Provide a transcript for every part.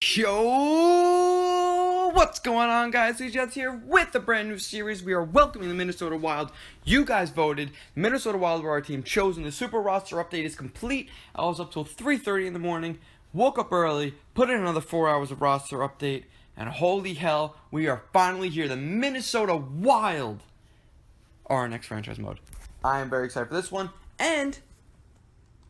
Yo, what's going on, guys? Jets here with a brand new series. We are welcoming the Minnesota Wild. You guys voted. Minnesota Wild were our team chosen. The super roster update is complete. I was up till 3:30 in the morning, woke up early, put in another 4 hours of roster update, and holy hell, we are finally here. The Minnesota Wild are our next franchise mode. I am very excited for this one, and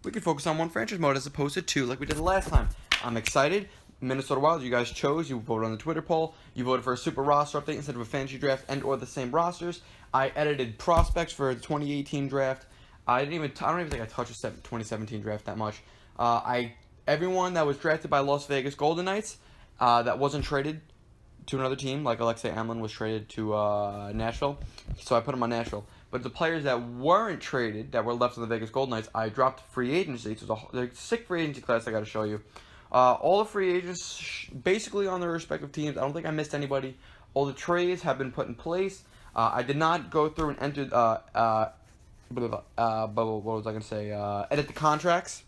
we can focus on one franchise mode as opposed to two like we did the last time. I'm excited. Minnesota Wild, you guys chose, you voted on the Twitter poll, you voted for a super roster update instead of a fantasy draft and or the same rosters. I edited prospects for the 2018 draft. I don't even think I touched the 2017 draft that much. Everyone that was drafted by Las Vegas Golden Knights that wasn't traded to another team, like Alexei Amlin was traded to Nashville, so I put him on Nashville. But the players that weren't traded, that were left on the Vegas Golden Knights, I dropped free agency. So there's a sick free agency class I got to show you. All the free agents basically on their respective teams. I don't think I missed anybody. All the trades have been put in place. I did not go through and enter, what was I going to say? Edit the contracts.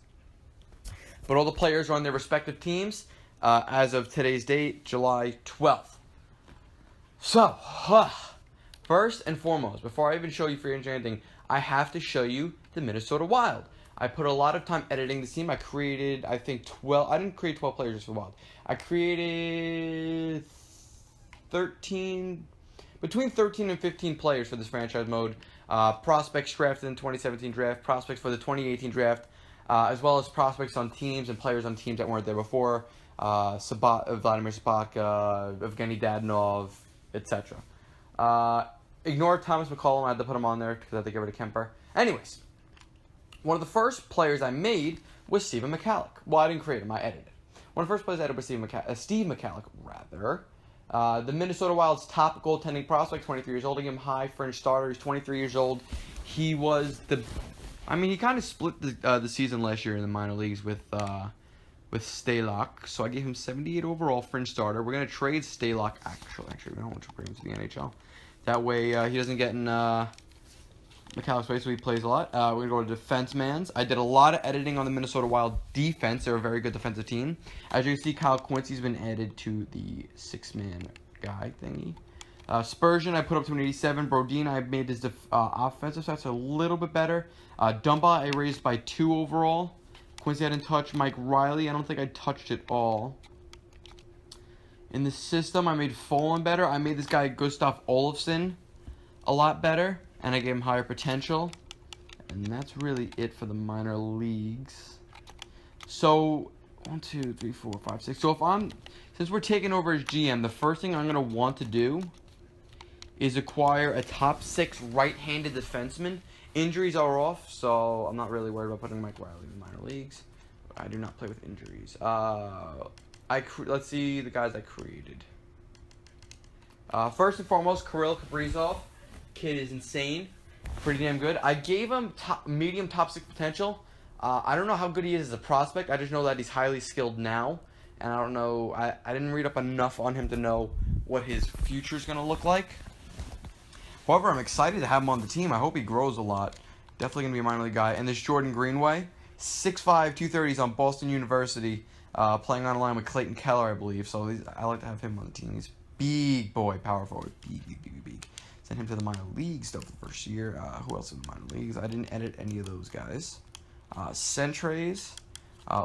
But all the players are on their respective teams as of today's date, July 12th. So, first and foremost, before I even show you free agent or anything, I have to show you the Minnesota Wild. I put a lot of time editing the team. I created, I think, 12. I didn't create 12 players just for the Wild. I created 13, between 13 and 15 players for this franchise mode. Prospects drafted in the 2017 draft, prospects for the 2018 draft, as well as prospects on teams and players on teams that weren't there before. Vladimir Sabatka, Evgeny Dadonov, etc. Ignore Thomas McCollum. I had to put him on there because I had to get rid of Kemper. Anyways. One of the first players I made was Stephen Michalek. Well, I didn't create him, I edited. One of the first players I edited was Steve Michalek, rather. The Minnesota Wild's top goaltending prospect, 23 years old. I gave him high fringe starter. He's 23 years old. He was he kind of split the season last year in the minor leagues with Stalock. So I gave him 78 overall fringe starter. We're going to trade Stalock, actually, we don't want to bring him to the NHL. That way he doesn't get in Michalek's way, so he plays a lot. We're going to go to defensemans. I did a lot of editing on the Minnesota Wild defense. They're a very good defensive team. As you can see, Kyle Quincy's been added to the six-man guy thingy. Spurgeon, I put up to an 87. Brodin, I made his offensive stats a little bit better. Dumba, I raised by 2 overall. Quincy I didn't touch. Mike Riley, I don't think I touched it all. In the system, I made Folin better. I made this guy Gustav Olofsson a lot better. And I gave him higher potential. And that's really it for the minor leagues. So, 1, 2, 3, 4, 5, 6. So since we're taking over as GM, the first thing I'm going to want to do is acquire a top 6 right-handed defenseman. Injuries are off, so I'm not really worried about putting Mike Riley in the minor leagues. I do not play with injuries. Let's see the guys I created. First and foremost, Kirill Kaprizov. Kid is insane. Pretty damn good. I gave him medium top 6 potential. I don't know how good he is as a prospect. I just know that he's highly skilled now. And I don't know. I didn't read up enough on him to know what his future is going to look like. However, I'm excited to have him on the team. I hope he grows a lot. Definitely going to be a minor league guy. And this Jordan Greenway. 6'5", 230. He's on Boston University. Playing on a line with Clayton Keller, I believe. So I like to have him on the team. He's big boy, power forward. Big. Sent him to the minor leagues though for the first year. Who else in the minor leagues? I didn't edit any of those guys. Centrays.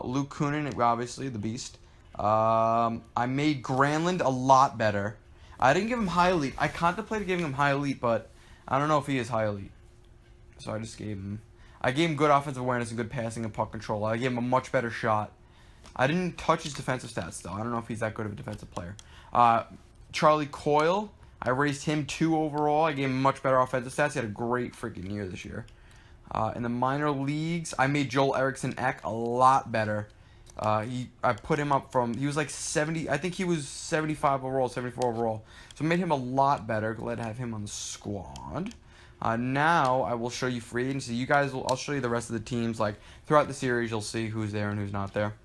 Luke Kunin, obviously, the beast. I made Granlund a lot better. I didn't give him high elite. I contemplated giving him high elite, but I don't know if he is high elite. So I just gave him... I gave him good offensive awareness and good passing and puck control. I gave him a much better shot. I didn't touch his defensive stats, though. I don't know if he's that good of a defensive player. Charlie Coyle... I raised him 2 overall. I gave him much better offensive stats. He had a great freaking year this year. In the minor leagues, I made Joel Eriksson Ek a lot better. I put him up from, he was like 70, I think he was 75 overall, 74 overall. So I made him a lot better. Glad to have him on the squad. Now I will show you free agency. I'll show you the rest of the teams. Like throughout the series, you'll see who's there and who's not there.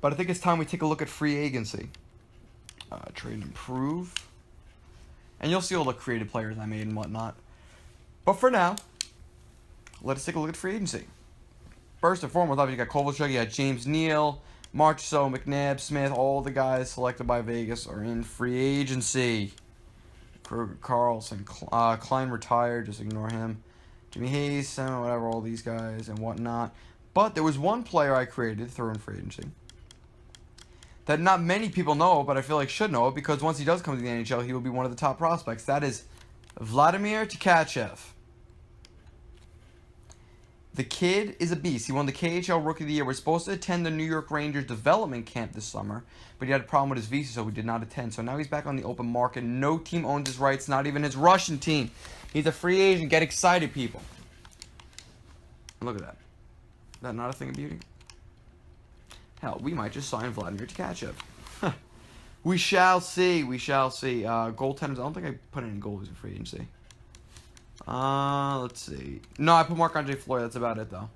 But I think it's time we take a look at free agency. Trade and improve. And you'll see all the creative players I made and whatnot. But for now, let us take a look at free agency. First and foremost, obviously you got Kovalchuk, you got James Neal, Marchessault, McNabb, Smith, all the guys selected by Vegas are in free agency. Carlson, Klein retired, just ignore him. Jimmy Hayes, whatever, all these guys and whatnot. But there was one player I created through in free agency that not many people know, but I feel like should know it, because once he does come to the NHL, he will be one of the top prospects. That is Vladimir Tkachev. The kid is a beast. He won the KHL Rookie of the Year. We're supposed to attend the New York Rangers development camp this summer, but he had a problem with his visa, so we did not attend. So now he's back on the open market. No team owns his rights, not even his Russian team. He's a free agent. Get excited, people. Look at that. Is that not a thing of beauty? Hell, we might just sign Vladimir Tkachev. We shall see. We shall see. Goaltenders. I don't think I put any goalies in free agency. Let's see. No, I put Marc-Andre Fleury. That's about it, though.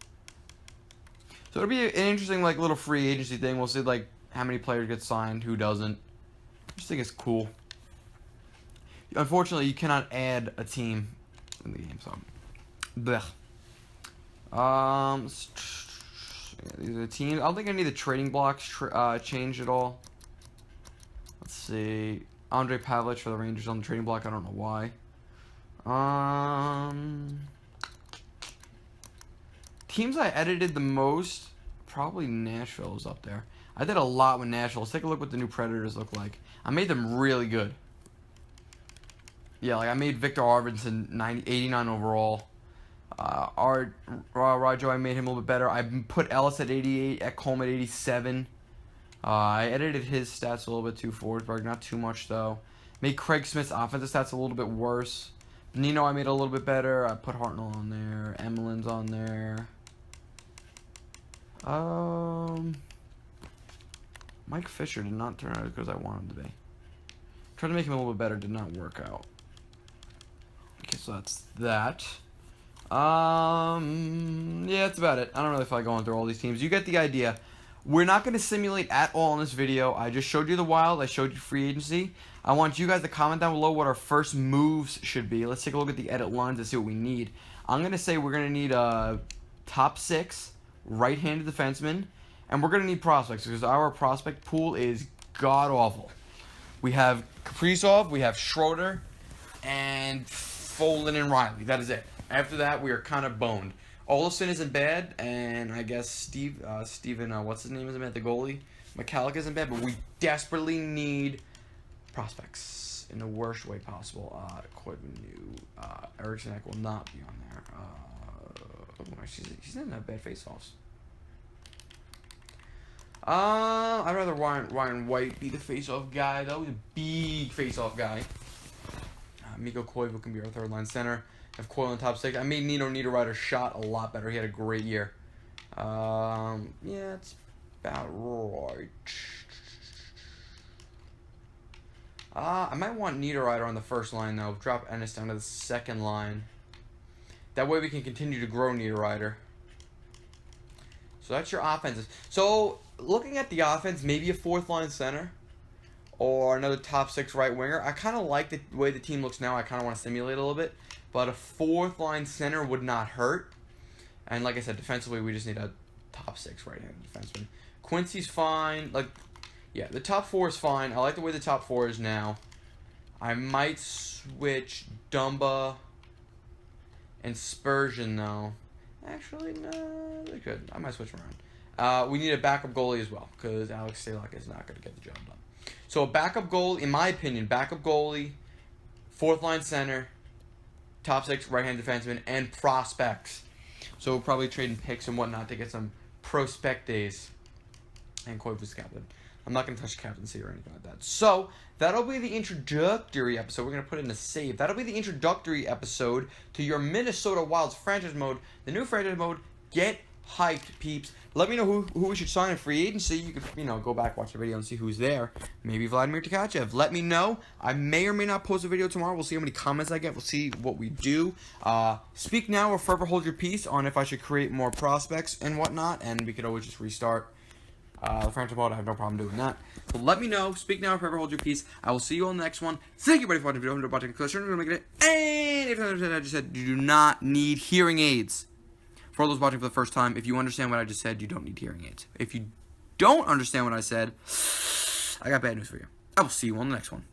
So it'll be an interesting, like, little free agency thing. We'll see, like, how many players get signed, who doesn't. I just think it's cool. Unfortunately, you cannot add a team in the game, so. Blech. These are the teams. I don't think any of the trading blocks changed at all. Let's see. Andre Pavlich for the Rangers on the trading block. I don't know why. Teams I edited the most, probably Nashville is up there. I did a lot with Nashville. Let's take a look what the new Predators look like. I made them really good. Yeah, like I made Victor Arvidsson 89 overall. Rajo, I made him a little bit better. I put Ellis at 88, Ekholm at 87. I edited his stats a little bit too, Forsberg, not too much though. Made Craig Smith's offensive stats a little bit worse. Nino I made a little bit better. I put Hartnell on there. Emelin's on there. Mike Fisher did not turn out as good as I wanted him to be. Tried to make him a little bit better, did not work out. Okay, so that's that. Yeah, that's about it. I don't really feel like going through all these teams. You get the idea. We're not going to simulate at all in this video. I just showed you the Wild. I showed you free agency. I want you guys to comment down below what our first moves should be. Let's take a look at the edit lines and see what we need. I'm going to say we're going to need a top 6 right-handed defenseman, and we're going to need prospects because our prospect pool is god-awful. We have Kaprizov, we have Schroeder, and Folin and Riley. That is it. After that, we are kind of boned. Olofsson isn't bad, and I guess Steven, what's his name isn't bad, the goalie? McCallick isn't bad, but we desperately need prospects in the worst way possible. Eriksson will not be on there. She's not that bad face-offs. I'd rather Ryan White be the face-off guy, though. He's a big face-off guy. Mikko Koivu can be our third-line center. Have Coyle in top 6. I made Nino Niederreiter shot a lot better. He had a great year. Yeah, it's about right. I might want Niederreiter on the first line, though. Drop Ennis down to the second line. That way we can continue to grow Niederreiter. So that's your offenses. So, looking at the offense, maybe a fourth-line center or another top 6 right winger. I kind of like the way the team looks now. I kind of want to simulate a little bit. But a fourth-line center would not hurt. And like I said, defensively, we just need a top 6 right-handed defenseman. Quincy's fine. Like, yeah, the top 4 is fine. I like the way the top 4 is now. I might switch Dumba and Spurgeon, though. Actually, no, they could. I might switch them around. We need a backup goalie as well, because Alex Stalock is not going to get the job done. So a backup goalie, in my opinion, backup goalie, fourth-line center, top 6 right-hand defenseman, and prospects. So we'll probably trading picks and whatnot to get some prospect days. And Koivu's captain. I'm not going to touch captaincy or anything like that. So that'll be the introductory episode. We're going to put in a save. That'll be the introductory episode to your Minnesota Wild's franchise mode. The new franchise mode. Get hyped, peeps. Let me know who we should sign in free agency. You could, go back, watch the video, and see who's there. Maybe Vladimir Tkachev. Let me know. I may or may not post a video tomorrow. We'll see how many comments I get. We'll see what we do. Speak now or forever hold your peace on if I should create more prospects and whatnot, and we could always just restart the franchise mode. I have no problem doing that. So let me know. Speak now or forever hold your peace. I will see you on the next one. Thank you, everybody, for watching the video. I'm going to make it. And if I just said, you do not need hearing aids. For all those watching for the first time, if you understand what I just said, you don't need hearing aids. If you don't understand what I said, I got bad news for you. I will see you on the next one.